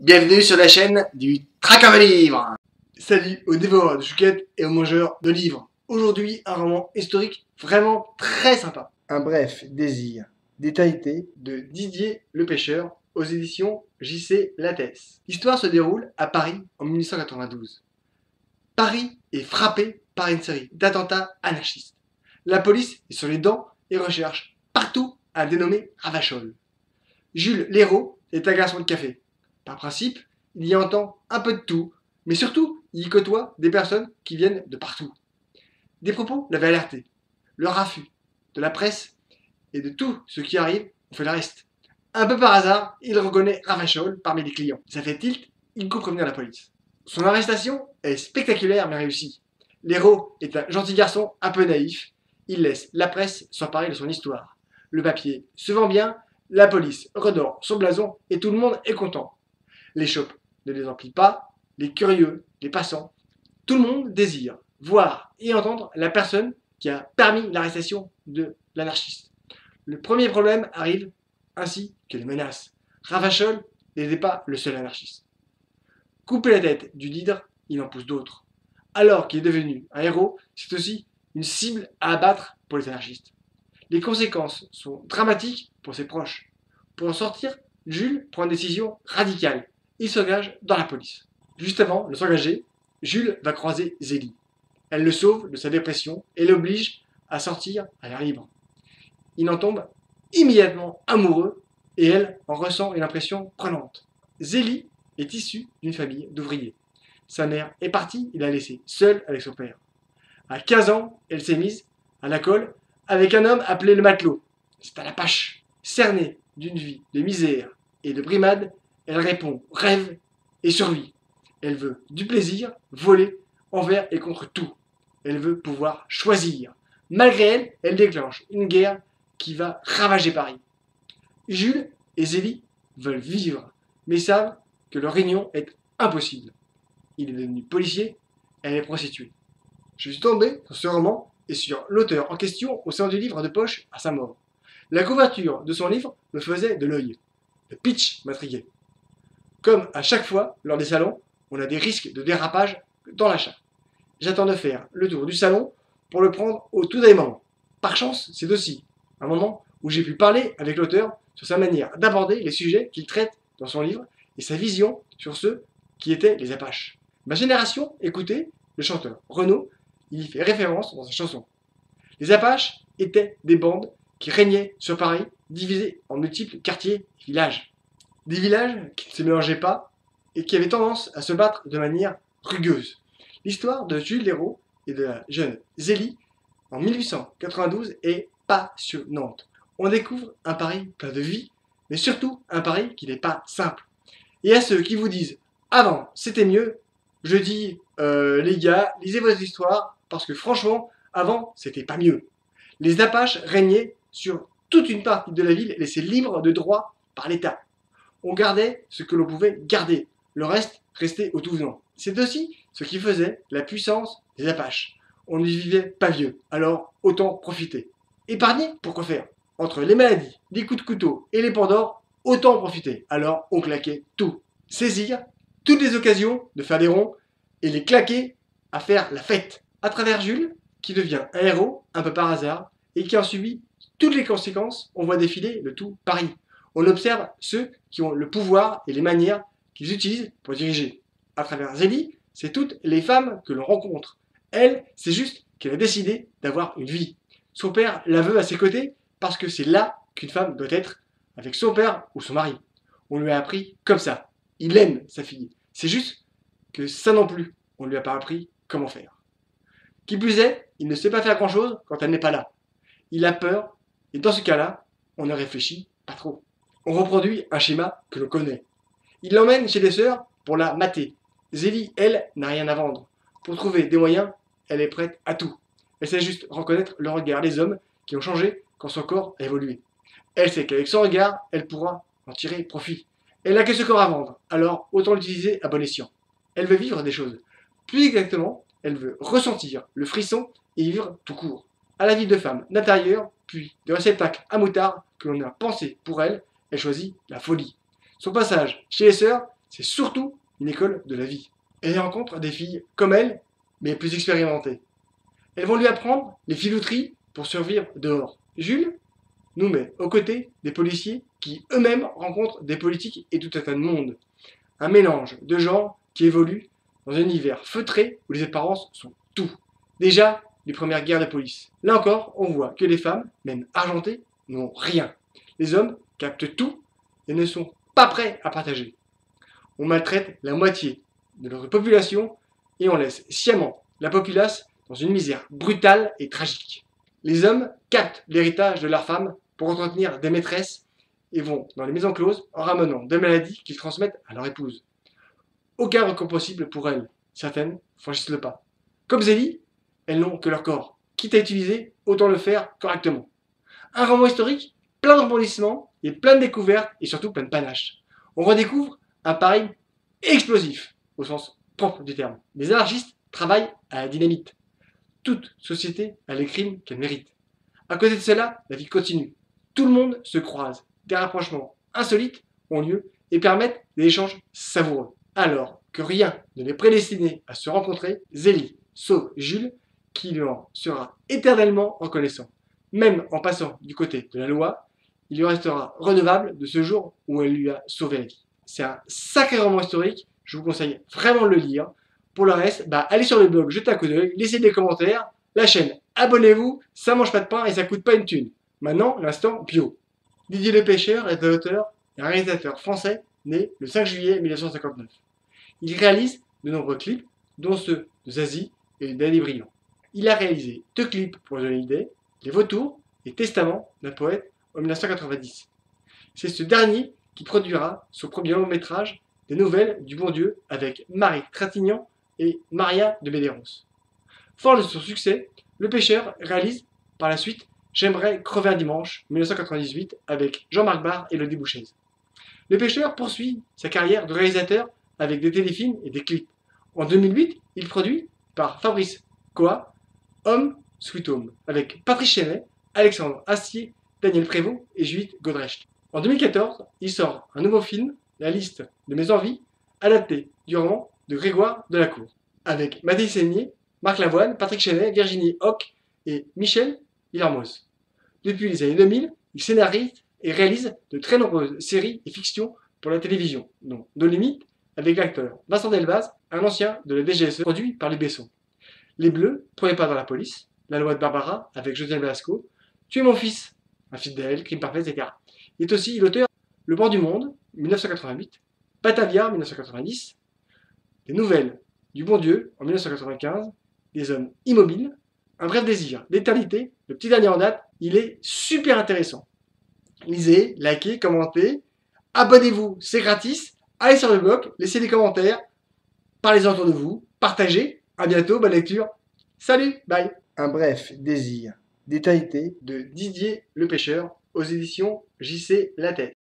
Bienvenue sur la chaîne du Traqueur de livres. Salut aux dévoreurs de chouquettes et aux mangeurs de livres. Aujourd'hui, un roman historique vraiment très sympa. Un bref désir d'éternité de Didier Le Pêcheur aux éditions J.C. Lattès. L'histoire se déroule à Paris en 1892. Paris est frappé par une série d'attentats anarchistes. La police est sur les dents et recherche partout un dénommé Ravachol. Jules Léraud est un garçon de café. Par principe, il y entend un peu de tout, mais surtout, il y côtoie des personnes qui viennent de partout. Des propos l'avaient alerté. Le raffut de la presse et de tout ce qui arrive, on fait le reste. Un peu par hasard, il reconnaît Ravachol parmi les clients. Ça fait tilt, il court prévenir la police. Son arrestation est spectaculaire mais réussie. Léraud est un gentil garçon un peu naïf. Il laisse la presse s'emparer de son histoire. Le papier se vend bien, la police redore son blason et tout le monde est content. Les chopes ne les emplissent pas, les curieux, les passants, tout le monde désire voir et entendre la personne qui a permis l'arrestation de l'anarchiste. Le premier problème arrive ainsi que les menaces. Ravachol n'était pas le seul anarchiste. Couper la tête du leader, il en pousse d'autres. Alors qu'il est devenu un héros, c'est aussi une cible à abattre pour les anarchistes. Les conséquences sont dramatiques pour ses proches. Pour en sortir, Jules prend une décision radicale. Il s'engage dans la police. Juste avant de s'engager, Jules va croiser Zélie. Elle le sauve de sa dépression et l'oblige à sortir à l'air libre. Il en tombe immédiatement amoureux et elle en ressent une impression prenante. Zélie est issue d'une famille d'ouvriers. Sa mère est partie, il l'a laissée seule avec son père. À 15 ans, elle s'est mise à la colle avec un homme appelé le matelot. C'est à l'Apache. Cernée d'une vie de misère et de brimade, elle répond rêve et survie. Elle veut du plaisir, voler envers et contre tout. Elle veut pouvoir choisir. Malgré elle, elle déclenche une guerre qui va ravager Paris. Jules et Zélie veulent vivre, mais savent que leur réunion est impossible. Il est devenu policier, elle est prostituée. Je suis tombé sur ce roman et sur l'auteur en question au sein du livre de poche à sa mort. La couverture de son livre me faisait de l'œil. Le pitch m'intriguait. Comme à chaque fois, lors des salons, on a des risques de dérapage dans l'achat. J'attends de faire le tour du salon pour le prendre au tout dernier moment. Par chance, c'est aussi un moment où j'ai pu parler avec l'auteur sur sa manière d'aborder les sujets qu'il traite dans son livre et sa vision sur ceux qui étaient les Apaches. Ma génération écoutait le chanteur Renaud, il y fait référence dans sa chanson. Les Apaches étaient des bandes qui régnaient sur Paris, divisées en multiples quartiers et villages. Des villages qui ne se mélangeaient pas et qui avaient tendance à se battre de manière rugueuse. L'histoire de Jules Léraud et de la jeune Zélie en 1892 est passionnante. On découvre un Paris plein de vie, mais surtout un Paris qui n'est pas simple. Et à ceux qui vous disent « avant c'était mieux », je dis les gars, lisez vos histoires parce que franchement, avant c'était pas mieux. Les Apaches régnaient sur toute une partie de la ville laissée libre de droit par l'État. On gardait ce que l'on pouvait garder, le reste restait au tout venant. C'est aussi ce qui faisait la puissance des Apaches. On ne vivait pas vieux, alors autant profiter. Épargner, pourquoi faire? Entre les maladies, les coups de couteau et les pans d'or, autant en profiter. Alors on claquait tout. Saisir toutes les occasions de faire des ronds et les claquer à faire la fête. À travers Jules, qui devient un héros, un peu par hasard, et qui en subit toutes les conséquences, on voit défiler le tout Paris. On observe ceux qui ont le pouvoir et les manières qu'ils utilisent pour diriger. À travers Zélie, c'est toutes les femmes que l'on rencontre. Elle, c'est juste qu'elle a décidé d'avoir une vie. Son père la veut à ses côtés parce que c'est là qu'une femme doit être, avec son père ou son mari. On lui a appris comme ça. Il aime sa fille. C'est juste que ça non plus, on ne lui a pas appris comment faire. Qui plus est, il ne sait pas faire grand-chose quand elle n'est pas là. Il a peur, et dans ce cas-là, on ne réfléchit pas trop. On reproduit un schéma que l'on connaît. Il l'emmène chez les sœurs pour la mater. Zélie, elle, n'a rien à vendre. Pour trouver des moyens, elle est prête à tout. Elle sait juste reconnaître le regard des hommes qui ont changé quand son corps a évolué. Elle sait qu'avec son regard, elle pourra en tirer profit. Elle n'a que ce corps à vendre, alors autant l'utiliser à bon escient. Elle veut vivre des choses. Plus exactement, elle veut ressentir le frisson et vivre tout court. À la vie de femme d'intérieur, puis de réceptacle à moutarde que l'on a pensé pour elle, elle choisit la folie. Son passage chez les sœurs, c'est surtout une école de la vie. Elle rencontre des filles comme elle, mais plus expérimentées. Elles vont lui apprendre les filouteries pour survivre dehors. Jules nous met aux côtés des policiers qui eux-mêmes rencontrent des politiques et tout un tas de monde. Un mélange de genres qui évolue dans un univers feutré où les apparences sont tout. Déjà, les premières guerres de police. Là encore, on voit que les femmes, même argentées, n'ont rien. Les hommes captent tout et ne sont pas prêts à partager. On maltraite la moitié de notre population et on laisse sciemment la populace dans une misère brutale et tragique. Les hommes captent l'héritage de leurs femmes pour entretenir des maîtresses et vont dans les maisons closes en ramenant des maladies qu'ils transmettent à leur épouse. Aucun recours possible pour elles. Certaines franchissent le pas. Comme Zélie, elles n'ont que leur corps. Quitte à utiliser, autant le faire correctement. Un roman historique plein de rebondissements et plein de découvertes et surtout plein de panache. On redécouvre un Paris explosif, au sens propre du terme. Les anarchistes travaillent à la dynamite. Toute société a les crimes qu'elle mérite. À côté de cela, la vie continue. Tout le monde se croise. Des rapprochements insolites ont lieu et permettent des échanges savoureux. Alors que rien ne les prédestinait à se rencontrer, Zélie sauve Jules, qui lui en sera éternellement reconnaissant. Même en passant du côté de la loi, il lui restera redevable de ce jour où elle lui a sauvé la vie. C'est un sacré roman historique, je vous conseille vraiment de le lire. Pour le reste, allez sur le blog, jetez un coup d'œil, laissez des commentaires, la chaîne, abonnez-vous, ça mange pas de pain et ça coûte pas une thune. Maintenant, l'instant bio. Didier Le Pêcheur est un auteur et un réalisateur français né le 5 juillet 1959. Il réalise de nombreux clips, dont ceux de Zazie et d'Annie Brillant. Il a réalisé 2 clips pour Johnny Day, Les Vautours et Testament d'un poète en 1990. C'est ce dernier qui produira son premier long métrage, Des Nouvelles du Bon Dieu, avec Marie Trintignant et Maria de Medeiros. Fort de son succès, Le Pêcheur réalise par la suite J'aimerais crever un dimanche, 1998, avec Jean-Marc Barr et Elodie Bouchez. Le Pêcheur poursuit sa carrière de réalisateur avec des téléfilms et des clips. En 2008, il produit, par Fabrice Coa, Home Sweet Home, avec Patrice Chenet, Alexandre Astier, Daniel Prévost et Judith Godrèche. En 2014, il sort un nouveau film, La liste de mes envies, adapté du roman de Grégoire Delacour, avec Mathilde Seigné, Marc Lavoine, Patrick Chenet, Virginie Hoc et Michel Villermoz. Depuis les années 2000, il scénarise et réalise de très nombreuses séries et fictions pour la télévision, dont No Limite, avec l'acteur Vincent Delbaz, un ancien de la DGSE, produit par Luc Besson. Les Bleus, Premier pas dans la police, La loi de Barbara, avec Josiane Velasco, Tuer mon fils, Infidèle, Crime parfait, etc. Il est aussi l'auteur Le Bord du Monde, 1988, Batavia, 1990, Des Nouvelles du Bon Dieu, en 1995, Des Hommes immobiles, Un bref désir d'éternité, le petit dernier en date. Il est super intéressant. Lisez, likez, commentez, abonnez-vous, c'est gratis. Allez sur le blog, laissez des commentaires, parlez-en autour de vous, partagez. À bientôt, bonne lecture. Salut, bye. Un bref désir d'éternité de Didier Le Pêcheur aux éditions JC La Tête.